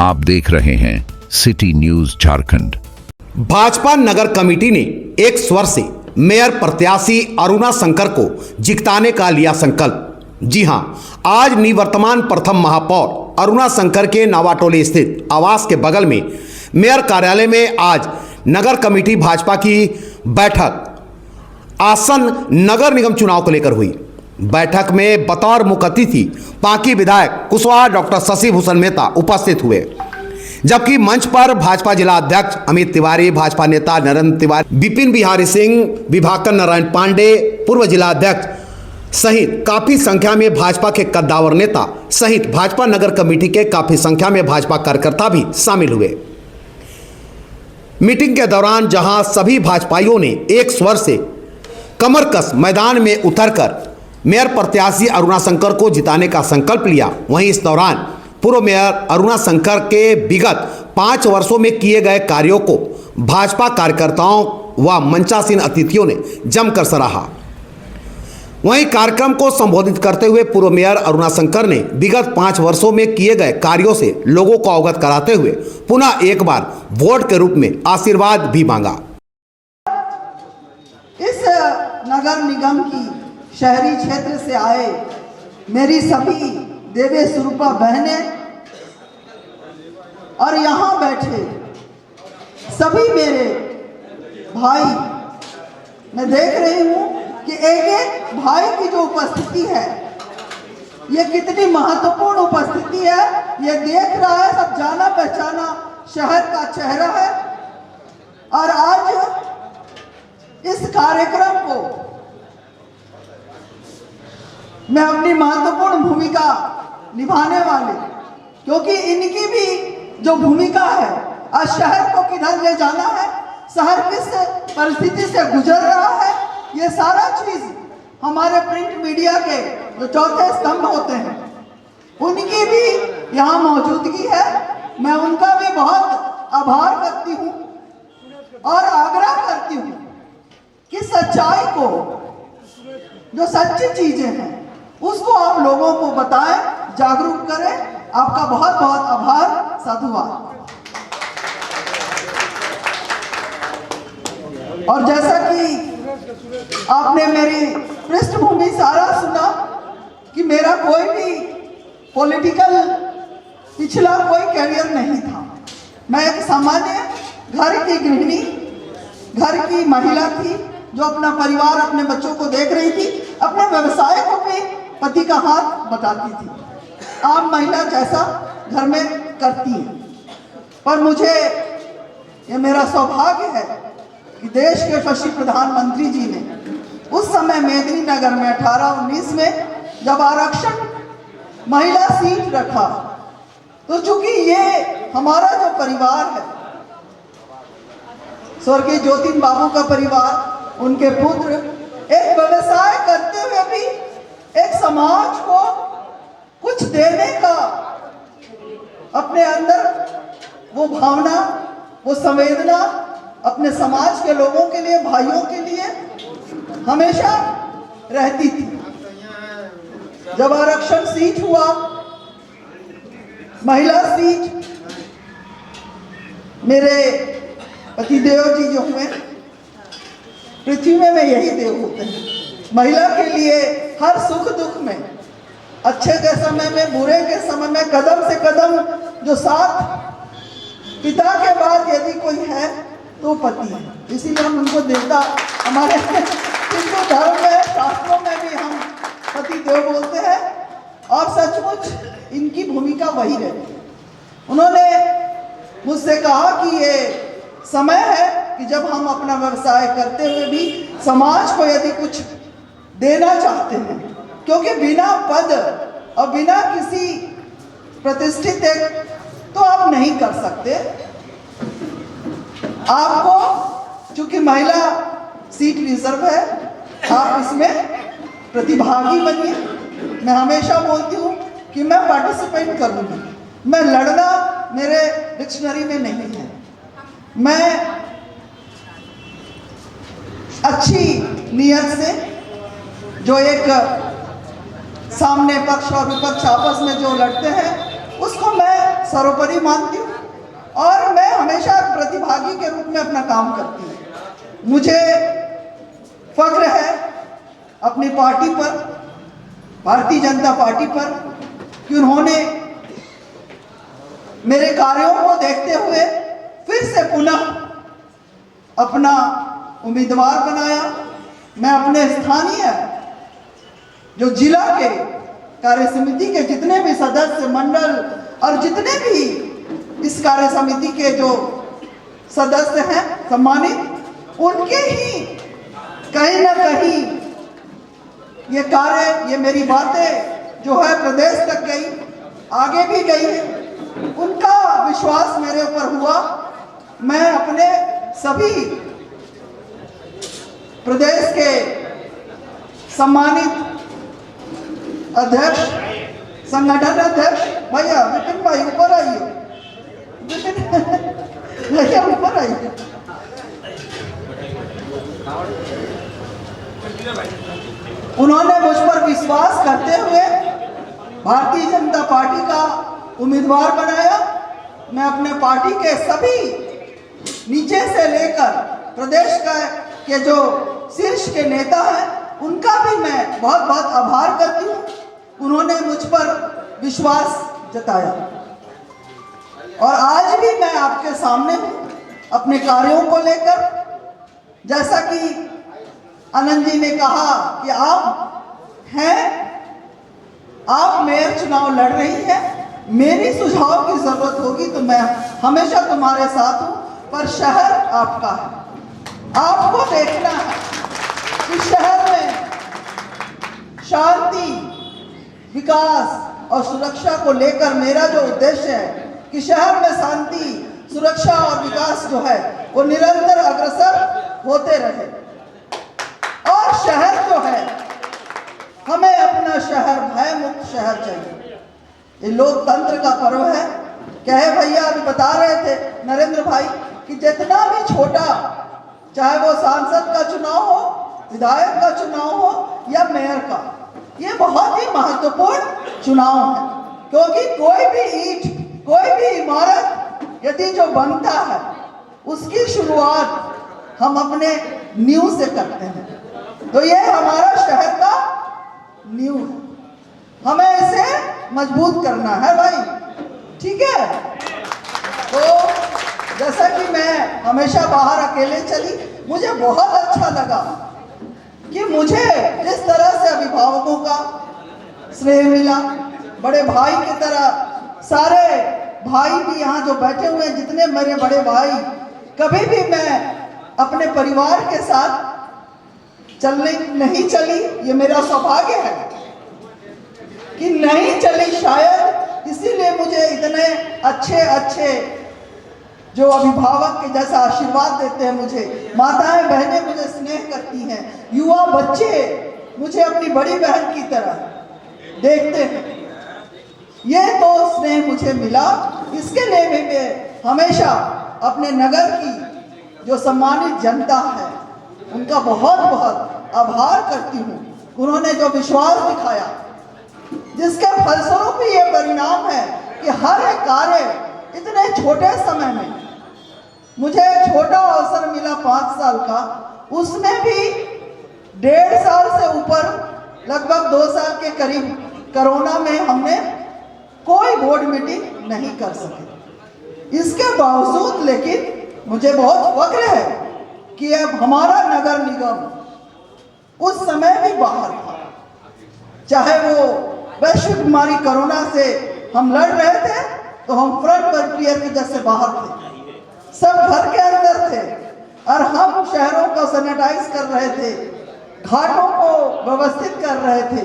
आप देख रहे हैं सिटी न्यूज झारखंड। भाजपा नगर कमेटी ने एक स्वर से मेयर प्रत्याशी अरुणा शंकर को जिताने का लिया संकल्प। जी हां, आज निवर्तमान प्रथम महापौर अरुणा शंकर के नावाटोली स्थित आवास के बगल में मेयर कार्यालय में आज नगर कमेटी भाजपा की बैठक आसन नगर निगम चुनाव को लेकर हुई। बैठक में बतौर मुख्य अतिथि पांकी विधायक कुशवाहा डॉक्टर शशि भूषण मेहता उपस्थित हुए, जबकि मंच पर भाजपा जिला अध्यक्ष अमित तिवारी, भाजपा नेता नरेंद्र तिवारी, विपिन बिहारी सिंह, विभाकर नारायण पांडे, पूर्व जिला अध्यक्ष सहित काफी संख्या में भाजपा के कद्दावर नेता सहित भाजपा नगर कमेटी के काफी संख्या में भाजपा कार्यकर्ता भी शामिल हुए। मीटिंग के दौरान जहां सभी भाजपाइयों ने एक स्वर से कमर कस मैदान में उतरकर मेयर प्रत्याशी अरुणा शंकर को जिताने का संकल्प लिया, वहीं इस दौरान पूर्व मेयर अरुणा शंकर के विगत 5 वर्षों में किए गए कार्यों को भाजपा कार्यकर्ताओं व मंचासीन अतिथियों ने जमकर सराहा। वहीं कार्यक्रम को संबोधित करते हुए पूर्व मेयर अरुणा शंकर ने विगत 5 वर्षों में किए गए कार्यों से लोगों को अवगत कराते हुए पुनः एक बार वोट के रूप में आशीर्वाद भी मांगा। इस नगर निगम की शहरी क्षेत्र से आए मेरी सभी देवी स्वरूपा बहनें और यहाँ बैठे सभी मेरे भाई, मैं देख रही हूँ कि एक एक भाई की जो उपस्थिति है ये कितनी महत्वपूर्ण उपस्थिति है। ये देख रहा है सब जाना पहचाना शहर का चेहरा है। और आज इस कार्यक्रम को मैं अपनी महत्वपूर्ण भूमिका निभाने वाले, क्योंकि इनकी भी जो भूमिका है आज शहर को किधर ले जाना है, शहर किस परिस्थिति से गुजर रहा है, ये सारा चीज हमारे प्रिंट मीडिया के जो चौथे स्तंभ होते हैं उनकी भी यहाँ मौजूदगी है। मैं उनका भी बहुत आभार करती हूँ और आग्रह करती हूँ कि सच्चाई को, जो सच्ची चीजें हैं उसको आप लोगों को बताएं, जागरूक करें। आपका बहुत बहुत आभार, साधुवाद। और जैसा कि आपने मेरी पृष्ठभूमि सारा सुना कि मेरा कोई भी पॉलिटिकल पिछला कोई कैरियर नहीं था। मैं एक सामान्य घर की गृहिणी, घर की महिला थी जो अपना परिवार, अपने बच्चों को देख रही थी, अपने व्यवसाय को भी पति का हाथ बटाती थी, आम महिला जैसा घर में करती है। पर मुझे ये मेरा सौभाग्य है कि देश के यशस्वी प्रधानमंत्री जी ने उस समय मेदिनीनगर में 18-19 में जब आरक्षण महिला सीट रखा, तो चूंकि ये हमारा जो परिवार है, स्वर्गीय ज्योतिन बाबू का परिवार, उनके पुत्र एक व्यवसाय करते हुए भी एक समाज को कुछ देने का अपने अंदर वो भावना, वो संवेदना अपने समाज के लोगों के लिए, भाइयों के लिए हमेशा रहती थी। जब आरक्षण सीट हुआ, महिला सीट, मेरे पतिदेव जी जो हुए, पृथ्वी में यही देव होते हैं, महिला के लिए हर सुख दुख में, अच्छे के समय में, बुरे के समय में कदम से कदम जो साथ, पिता के बाद यदि कोई है तो पति है। इसीलिए हम उनको देवता, हमारे हिंदू धर्म में, शास्त्रों में भी हम पति देव बोलते हैं। और सचमुच इनकी भूमिका वही रहती है। उन्होंने मुझसे कहा कि ये समय है कि जब हम अपना व्यवसाय करते हुए भी समाज को यदि कुछ देना चाहते हैं, क्योंकि बिना पद और बिना किसी प्रतिष्ठित तो आप नहीं कर सकते। आपको चूंकि महिला सीट रिजर्व है, आप इसमें प्रतिभागी बनिए। मैं हमेशा बोलती हूँ कि मैं पार्टिसिपेट करूँगी, मैं लड़ना मेरे डिक्शनरी में नहीं है। मैं अच्छी नियत से, जो एक सामने पक्ष और विपक्ष आपस में जो लड़ते हैं, उसको मैं सर्वोपरि मानती हूँ और मैं हमेशा प्रतिभागी के रूप में अपना काम करती हूँ। मुझे फख्र है अपनी पार्टी पर, भारतीय जनता पार्टी पर, कि उन्होंने मेरे कार्यों को देखते हुए फिर से पुनः अपना उम्मीदवार बनाया। मैं अपने स्थानीय जो जिला के कार्य समिति के जितने भी सदस्य मंडल और जितने भी इस कार्य समिति के जो सदस्य हैं सम्मानित, उनके ही कहीं ना कहीं ये कार्य, ये मेरी बातें जो है प्रदेश तक गई, आगे भी गई है। उनका विश्वास मेरे ऊपर हुआ। मैं अपने सभी प्रदेश के सम्मानित अध्यक्ष, संगठन अध्यक्ष, भैया विपिन भाई ऊपर आइए, विपिन भैया ऊपर आइए। उन्होंने मुझ पर विश्वास करते हुए भारतीय जनता पार्टी का उम्मीदवार बनाया। मैं अपने पार्टी के सभी नीचे से लेकर प्रदेश के जो शीर्ष के नेता हैं उनका भी मैं बहुत बहुत आभार करती हूँ। उन्होंने मुझ पर विश्वास जताया और आज भी मैं आपके सामने हूँ अपने कार्यों को लेकर। जैसा कि आनंद जी ने कहा कि आप मेयर चुनाव लड़ रही हैं, मेरी सुझाव की जरूरत होगी तो मैं हमेशा तुम्हारे साथ हूँ, पर शहर आपका है। आपको देखना है कि शहर में शांति, विकास और सुरक्षा को लेकर मेरा जो उद्देश्य है कि शहर में शांति, सुरक्षा और विकास जो है वो निरंतर अग्रसर होते रहे। और शहर जो है, हमें अपना शहर भय मुक्त शहर चाहिए। ये लोकतंत्र का पर्व है। कहे भैया अभी बता रहे थे नरेंद्र भाई कि जितना भी छोटा, चाहे वो सांसद का चुनाव हो, विधायक का चुनाव हो या मेयर का, ये बहुत ही महत्वपूर्ण चुनाव है। क्योंकि कोई भी ईंट, कोई भी इमारत यदि जो बनता है उसकी शुरुआत हम अपने नींव से करते हैं। तो ये हमारा शहर का नींव है, हमें इसे मजबूत करना है भाई, ठीक है। तो जैसा कि मैं हमेशा बाहर अकेले चली, मुझे बहुत अच्छा लगा कि मुझे जिस तरह से अभिभावकों का स्नेह मिला, बड़े भाई की तरह सारे भाई भी यहाँ जो बैठे हुए हैं, जितने मेरे बड़े भाई, कभी भी मैं अपने परिवार के साथ नहीं चली, ये मेरा सौभाग्य है कि नहीं चली शायद, इसीलिए मुझे इतने अच्छे जो अभिभावक के जैसा आशीर्वाद देते हैं मुझे, माताएं बहनें मुझे स्नेह करती हैं, युवा बच्चे मुझे अपनी बड़ी बहन की तरह देखते हैं। ये तो स्नेह मुझे मिला, इसके लिए भी मैं हमेशा अपने नगर की जो सम्मानित जनता है उनका बहुत बहुत आभार करती हूँ। उन्होंने जो विश्वास दिखाया, जिसके फलस्वरूप ये परिणाम है कि हर एक कार्य इतने छोटे समय में, मुझे छोटा अवसर मिला 5 साल का, उसमें भी 1.5 साल से ऊपर, लगभग 2 साल के करीब कोरोना में हमने कोई बोर्ड मीटिंग नहीं कर सके। इसके बावजूद लेकिन मुझे बहुत फख्र है कि अब हमारा नगर निगम उस समय भी बाहर था, चाहे वो वैश्विक बीमारी कोरोना से हम लड़ रहे थे तो हम फ्रंट बैरियर की वजह से बाहर थे, सब घर के अंदर थे और हम शहरों को सैनिटाइज कर रहे थे, घाटों को व्यवस्थित कर रहे थे।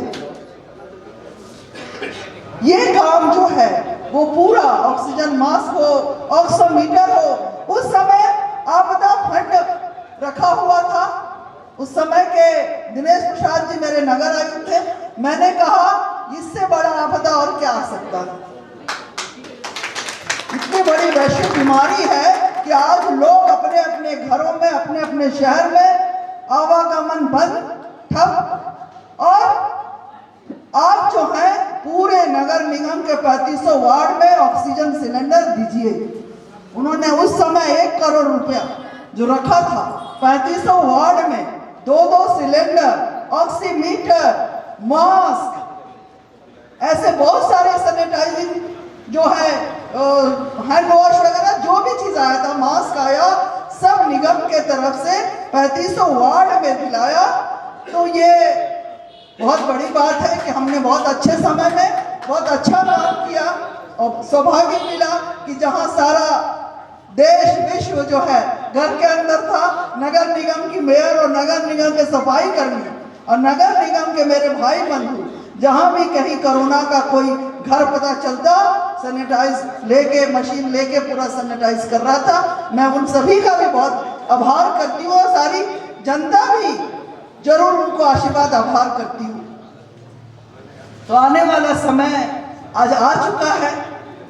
ये काम जो है वो पूरा ऑक्सीजन मास्क हो, ऑक्सीमीटर हो, उस समय आपदा फंड रखा हुआ था। उस समय के दिनेश प्रसाद जी मेरे नगर आयुक्त थे। मैंने कहा इससे बड़ा आपदा और क्या आ सकता है। इतनी बड़ी वैश्विक बीमारी है कि आज लोग अपने अपने घरों में, अपने अपने शहर में आवागमन बंद, ठप, और आप जो है पूरे नगर निगम के 3500 वार्ड में ऑक्सीजन सिलेंडर दीजिए। उन्होंने उस समय 1 करोड़ रुपया जो रखा था 3500 वार्ड में 2-2 सिलेंडर, ऑक्सीमीटर, मास्क, ऐसे बहुत सारे सैनिटाइजिंग जो है हैंड वॉश वगैरह जो भी चीज आया था, मास्क आया, सब निगम के तरफ से 3500 वार्ड में दिलाया। तो ये बहुत बड़ी बात है कि हमने बहुत अच्छे समय में बहुत अच्छा काम किया और सौभाग्य मिला कि जहां सारा देश विश्व जो है घर के अंदर था, नगर निगम की मेयर और नगर निगम के सफाई कर्मी और नगर निगम के मेरे भाई बंधु जहां भी कहीं कोरोना का कोई घर पता चलता, सैनिटाइज लेके मशीन लेके पूरा सैनिटाइज कर रहा था। मैं उन सभी का भी बहुत आभार करती हूँ और सारी जनता भी जरूर उनको आशीर्वाद आभार करती हूँ। तो आने वाला समय आज आ चुका है।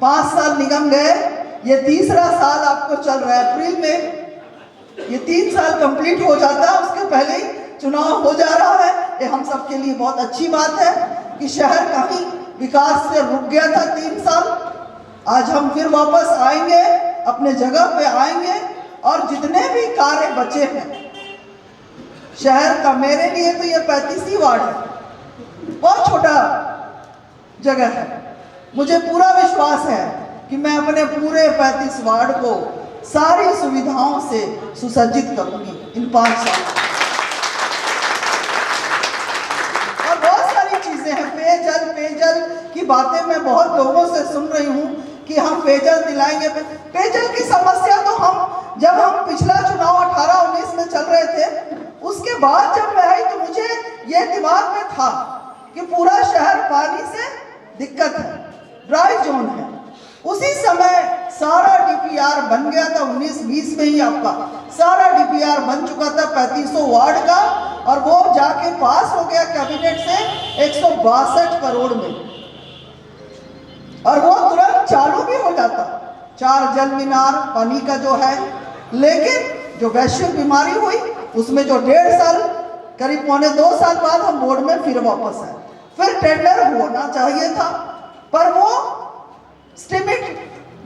5 साल निगम गए, ये तीसरा साल आपको चल रहा है। अप्रैल में ये 3 साल कंप्लीट हो जाता है, उसके पहले ही चुनाव हो जा रहा है। ये हम सब के लिए बहुत अच्छी बात है कि शहर कहीं विकास से रुक गया था 3 साल। आज हम फिर वापस आएंगे, अपने जगह पे आएंगे और जितने भी कार्य बचे हैं शहर का, मेरे लिए तो ये 35 वार्ड है, बहुत छोटा जगह है। मुझे पूरा विश्वास है कि मैं अपने पूरे 35 वार्ड को सारी सुविधाओं से सुसज्जित करूंगी इन 5 साल। और बहुत सारी चीजें हैं, पेयजल की बातें मैं बहुत लोगों से सुन रही हूँ कि हम पेयजल दिलाएंगे। पेयजल की समस्या तो जब हम पिछला चुनाव 18-19 में चल रहे थे, उसके बाद जब मैं आई तो मुझे ये दिमाग में था कि पूरा शहर पानी से दिक्कत है, ड्राई जोन है। उसी समय सारा डीपीआर बन गया था, 19-20 में ही आपका सारा डीपीआर बन चुका था 3500 वार्ड का, और वो जाके पास हो गया कैबिनेट से 162 करोड़ में, और वो तुरंत चालू भी हो जाता। 4 जल मीनार पानी का जो है, लेकिन जो वैश्विक बीमारी हुई उसमें जो 1.5 साल करीब 1.25-2 साल बाद हम बोर्ड में फिर वापस आए। फिर टेंडर होना चाहिए था, पर वो स्टिमिट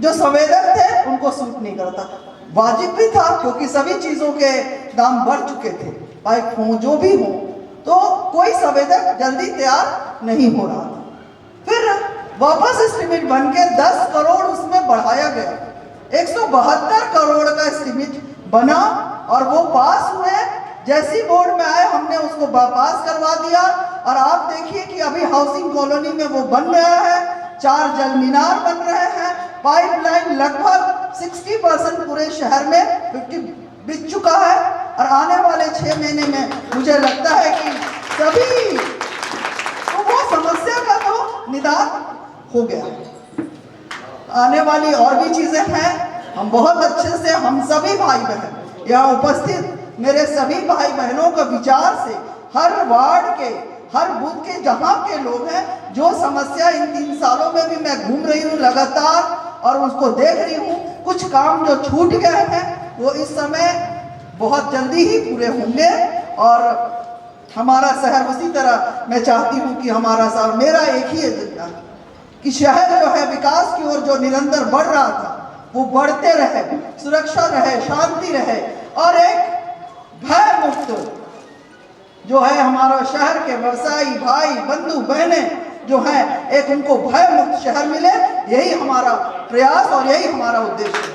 जो संवेदक थे उनको सूट नहीं करता। वाजिब भी था क्योंकि सभी चीजों के दाम बढ़ चुके थे, पाइप हो जो भी हो, तो कोई संवेदक जल्दी तैयार नहीं हो रहा था। फिर वापस एस्टिमेट बन के 10 करोड़ उसमें बढ़ाया गया, 172 करोड़ का एस्टिमेट बना और वो पास हुए। जैसी बोर्ड में आए हमने उसको पास करवा दिया, और आप देखिए कि अभी हाउसिंग कॉलोनी में वो बन रहा है, 4 जल मीनार बन रहे हैं, पाइपलाइन लगभग 60% पूरे शहर में 50 बिक चुका है, और आने वाले 6 महीने में मुझे लगता है कि सभी तो वो समस्या का तो निदान हो गया। आने वाली और भी चीजें हैं, हम बहुत अच्छे से हम सभी भाई बहन यहाँ उपस्थित मेरे सभी भाई बहनों का विचार से हर वार्ड के हर बूथ के जहाँ के लोग हैं, जो समस्या इन 3 सालों में भी मैं घूम रही हूँ लगातार और उसको देख रही हूँ, कुछ काम जो छूट गए हैं वो इस समय बहुत जल्दी ही पूरे होंगे। और हमारा शहर उसी तरह मैं चाहती हूँ कि हमारा शहर, मेरा एक ही एजेंडा कि शहर जो है विकास की ओर जो निरंतर बढ़ रहा था वो बढ़ते रहे, सुरक्षा रहे, शांति रहे, और एक भय मुक्त जो है हमारा शहर के व्यवसायी भाई बंधु बहने जो हैं, एक उनको भय मुक्त शहर मिले, यही हमारा प्रयास और यही हमारा उद्देश्य है।